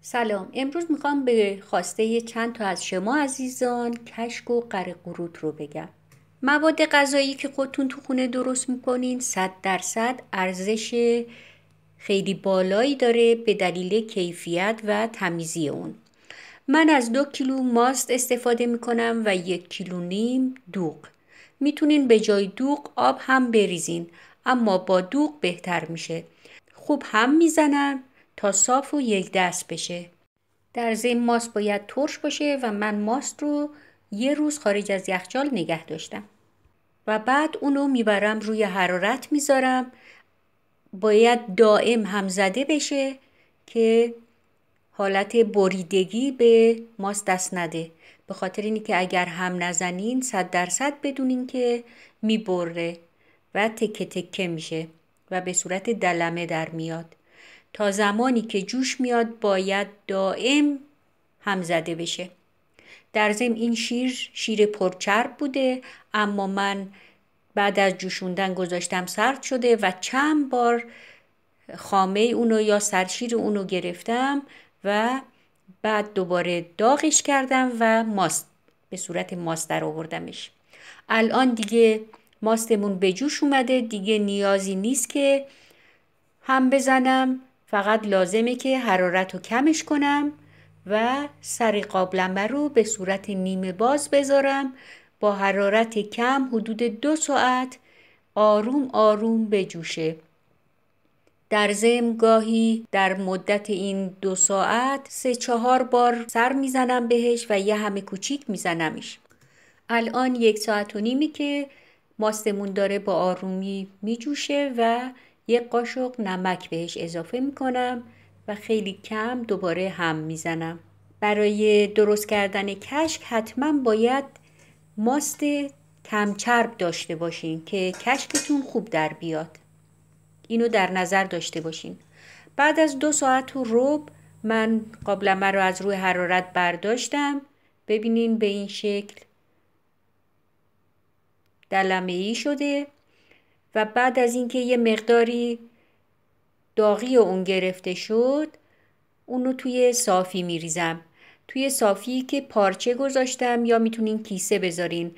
سلام. امروز میخوام به خواسته چند تا از شما عزیزان کشک و قرقروت رو بگم. مواد غذایی که خودتون تو خونه درست میکنین 100% ارزش خیلی بالایی داره به دلیل کیفیت و تمیزی اون. من از 2 کیلو ماست استفاده میکنم و 1,5 کیلو دوغ. میتونین به جای دوغ آب هم بریزین، اما با دوغ بهتر میشه. خوب هم میزنم تا صاف و یک دست بشه. در ضمن ماست باید ترش باشه و من ماست رو 1 روز خارج از یخچال نگه داشتم و بعد اونو میبرم روی حرارت میذارم. باید دائم هم زده بشه که حالت بریدگی به ماست دست نده، به خاطر اینی که اگر هم نزنین 100% بدونین که میبره و تکه تکه میشه و به صورت دلمه در میاد. تا زمانی که جوش میاد باید دائم هم زده بشه. در ضمن این شیر پرچرب بوده، اما من بعد از جوشوندن گذاشتم سرد شده و چند بار خامه اونو یا سرشیر اونو گرفتم و بعد دوباره داغش کردم و ماست به صورت ماست در آوردمش. الان دیگه ماستمون به جوش اومده، دیگه نیازی نیست که هم بزنم، فقط لازمه که حرارت رو کمش کنم و سر قابلمه رو به صورت نیمه باز بذارم با حرارت کم حدود 2 ساعت آروم آروم بجوشه. در ضمن گاهی در مدت این 2 ساعت 3-4 بار سر میزنم بهش و یه همه کوچیک میزنمش. الان 1 ساعت و نیمی که ماستمون داره با آرومی میجوشه و 1 قاشق نمک بهش اضافه میکنم و خیلی کم دوباره هم میزنم. برای درست کردن کشک حتما باید ماست کم چرب داشته باشین که کشکتون خوب در بیاد. اینو در نظر داشته باشین. بعد از 2 ساعت و ربع من قابلمه رو از روی حرارت برداشتم. ببینین به این شکل دلمه‌ای شده و بعد از اینکه یه مقداری داغی اون گرفته شد اونو توی صافی میریزم. توی صافی که پارچه گذاشتم یا میتونین کیسه بذارین.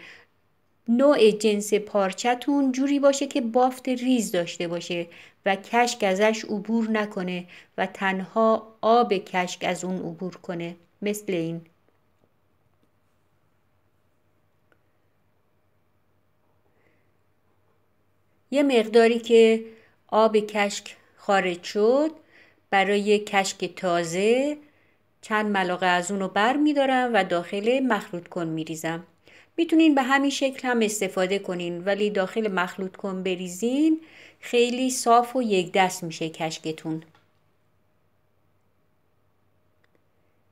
نوع جنس پارچه‌تون جوری باشه که بافت ریز داشته باشه و کشک ازش عبور نکنه و تنها آب کشک از اون عبور کنه، مثل این. یه مقداری که آب کشک خارج شد، برای کشک تازه چند ملعقه از اونو بر میدارم و داخل مخلوط کن میریزم. میتونین به همین شکل هم استفاده کنین، ولی داخل مخلوط کن بریزین خیلی صاف و یک دست میشه کشکتون.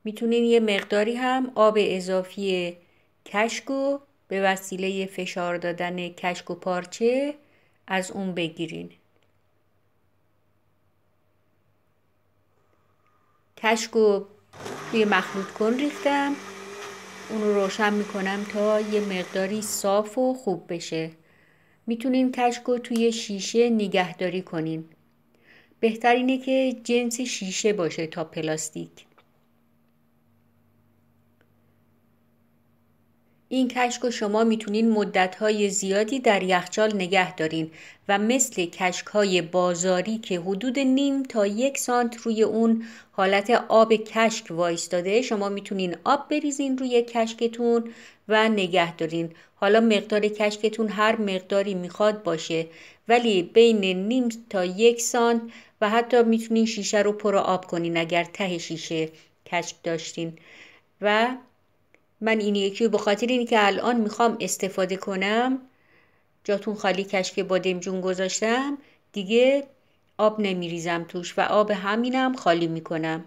میتونین یه مقداری هم آب اضافی کشکو به وسیله فشار دادن کشک و پارچه از اون بگیرین. کشکو توی مخلوط کن ریختم، اون رو روشن میکنم تا یه مقداری صاف و خوب بشه. میتونین کشکو توی شیشه نگهداری کنین. بهتر اینه که جنس شیشه باشه تا پلاستیک. این کشک رو شما میتونین مدت‌های زیادی در یخچال نگه دارین و مثل کشک‌های بازاری که حدود نیم تا 1 سانت روی اون حالت آب کشک وایستاده، شما میتونین آب بریزین روی کشکتون و نگه دارین. حالا مقدار کشکتون هر مقداری میخواد باشه، ولی بین نیم تا 1 سانت و حتی میتونین شیشه رو پر آب کنین اگر ته شیشه کشک داشتین. و من این یکی به خاطر اینی که الان میخوام استفاده کنم، جاتون خالی کشک بادمجون گذاشتم، دیگه آب نمیریزم توش و آب همینم خالی میکنم.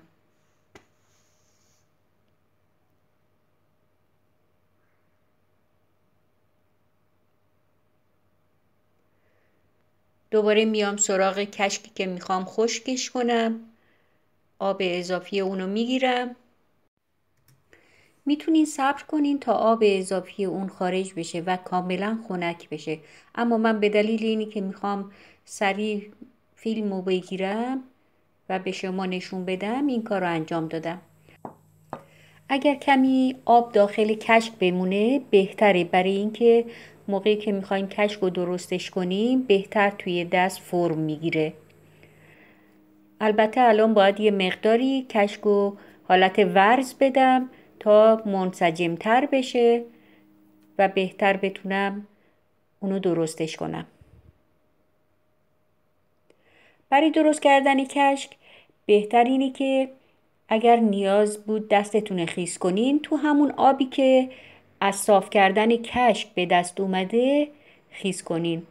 دوباره میام سراغ کشکی که میخوام خشکش کنم، آب اضافی اونو میگیرم. میتونین صبر کنین تا آب اضافی اون خارج بشه و کاملا خنک بشه، اما من به دلیل اینی که میخوام سریع فیلمو بگیرم و به شما نشون بدم این کار رو انجام دادم. اگر کمی آب داخل کشک بمونه بهتره، برای اینکه موقعی که میخوایم کشک رو درستش کنیم بهتر توی دست فرم میگیره. البته الان باید یه مقداری کشک رو حالت ورز بدم تا منسجمتر بشه و بهتر بتونم اونو درستش کنم. برای درست کردن کشک بهتر اینه که اگر نیاز بود دستتون خیس کنین، تو همون آبی که از صاف کردن کشک به دست اومده خیس کنین.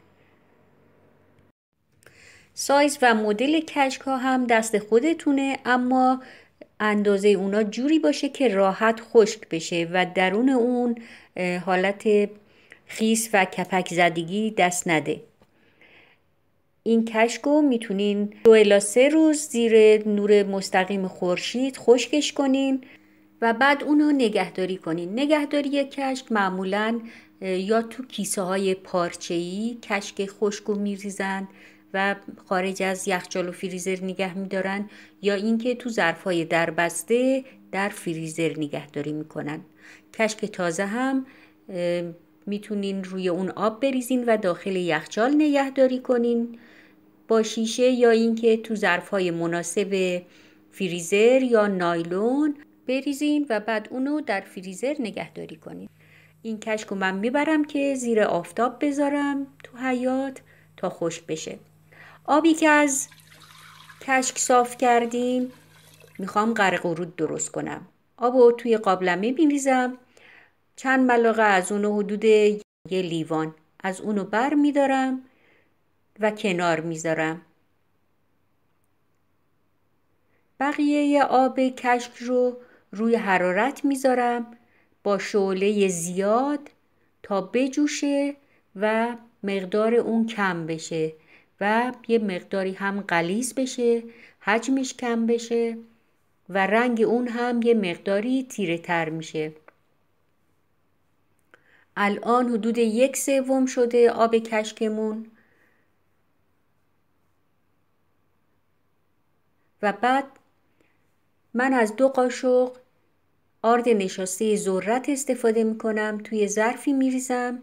سایز و مدل کشک ها هم دست خودتونه، اما اندازه اونا جوری باشه که راحت خشک بشه و درون اون حالت خیس و کپک زدگی دست نده. این کشک رو میتونین 2 الی 3 روز زیر نور مستقیم خورشید خشکش کنین و بعد اونو نگهداری کنین. نگهداری کشک معمولاً یا تو کیسه های پارچه‌ای کشک خشک رو میریزن و خارج از یخچال و فریزر نگه میدارن، یا اینکه تو ظرف‌های دربسته در فریزر نگهداری میکنن. کشک تازه هم میتونین روی اون آب بریزین و داخل یخچال نگهداری کنین با شیشه، یا اینکه تو ظرف‌های مناسب فریزر یا نایلون بریزین و بعد اونو در فریزر نگهداری کنین. این کشک رو من میبرم که زیر آفتاب بذارم تو حیاط تا خشک بشه. آبی که از کشک صاف کردیم میخوام غرق ورود درست کنم. آبو توی قابلمه میریزم، چند ملاقه از اونو حدود 1 لیوان از اونو بر میدارم و کنار میذارم. بقیه آب کشک رو روی حرارت میذارم با شعله زیاد تا بجوشه و مقدار اون کم بشه و یه مقداری هم غلیظ بشه، حجمش کم بشه و رنگ اون هم یه مقداری تیره تر میشه. الان حدود 1/3 شده آب کشکمون و بعد من از 2 قاشق آرد نشاسته ذرت استفاده میکنم. توی ظرفی میریزم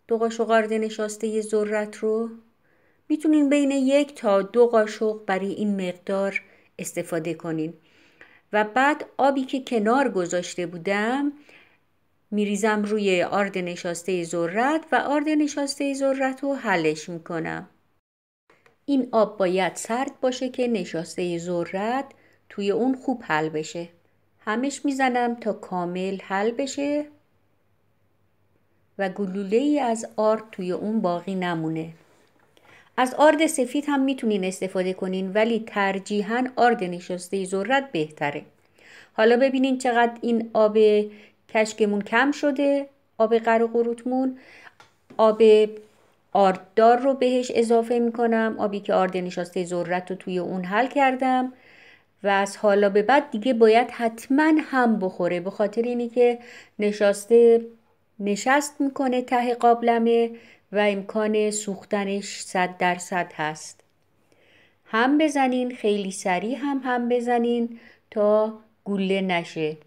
2 قاشق آرد نشاسته ذرت رو. میتونین بین 1 تا 2 قاشق برای این مقدار استفاده کنین و بعد آبی که کنار گذاشته بودم میریزم روی آرد نشاسته ذرت و آرد نشاسته ذرت رو حلش میکنم. این آب باید سرد باشه که نشاسته ذرت توی اون خوب حل بشه. همش میزنم تا کامل حل بشه و گلوله‌ای از آرد توی اون باقی نمونه. از آرد سفید هم میتونین استفاده کنین، ولی ترجیحاً آرد نشاسته ذرت بهتره. حالا ببینین چقدر این آب کشکمون کم شده. آب غرق ورودمون، آب آرددار رو بهش اضافه میکنم، آبی که آرد نشاسته ذرت رو توی اون حل کردم و از حالا به بعد دیگه باید حتما هم بخوره، به خاطر اینی که نشاسته نشست میکنه ته قابلمه و امکان سوختنش 100% هست. هم بزنین، خیلی سریع هم بزنین تا گوله نشه.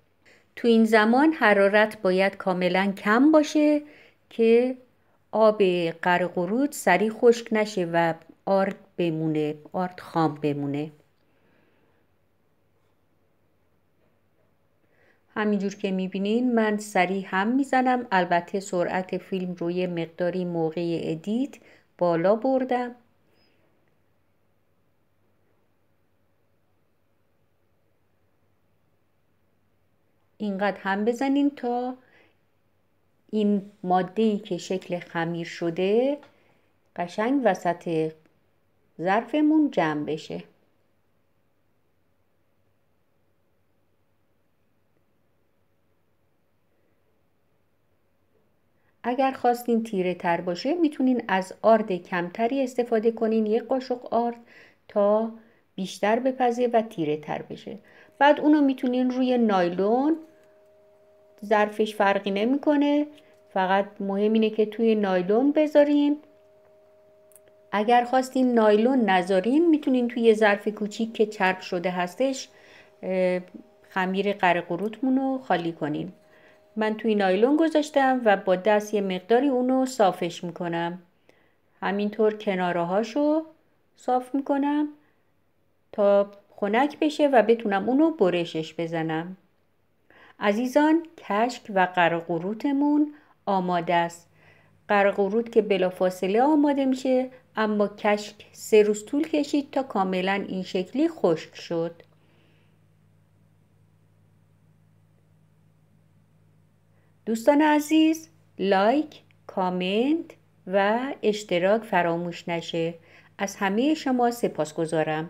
تو این زمان حرارت باید کاملا کم باشه که آب غرق ورود سریع خشک نشه و آرد بمونه، آرد خام بمونه. همینجور که میبینین من سریع هم میزنم. البته سرعت فیلم روی مقداری موقع ادیت بالا بردم. اینقدر هم بزنین تا این ماده‌ای که شکل خمیر شده قشنگ وسط ظرفمون جمع بشه. اگر خواستین تیره تر باشه میتونین از آرد کمتری استفاده کنین، 1 قاشق آرد، تا بیشتر بپزه و تیره تر بشه. بعد اونو میتونین روی نایلون، ظرفش فرقی نمیکنه، فقط مهم اینه که توی نایلون بذارین. اگر خواستین نایلون نذارین میتونین توی یه ظرف کوچیک که چرب شده هستش خمیر قره قروتمون رو خالی کنین. من توی نایلون گذاشتم و با دست یه مقداری اونو صافش میکنم. همینطور کنارهاشو صاف میکنم تا خنک بشه و بتونم اونو برشش بزنم. عزیزان، کشک و قره قروتمون آماده است. قره قروت که بلافاصله آماده میشه، اما کشک 3 روز طول کشید تا کاملا این شکلی خشک شد. دوستان عزیز، لایک، کامنت و اشتراک فراموش نشه. از همه شما سپاسگزارم.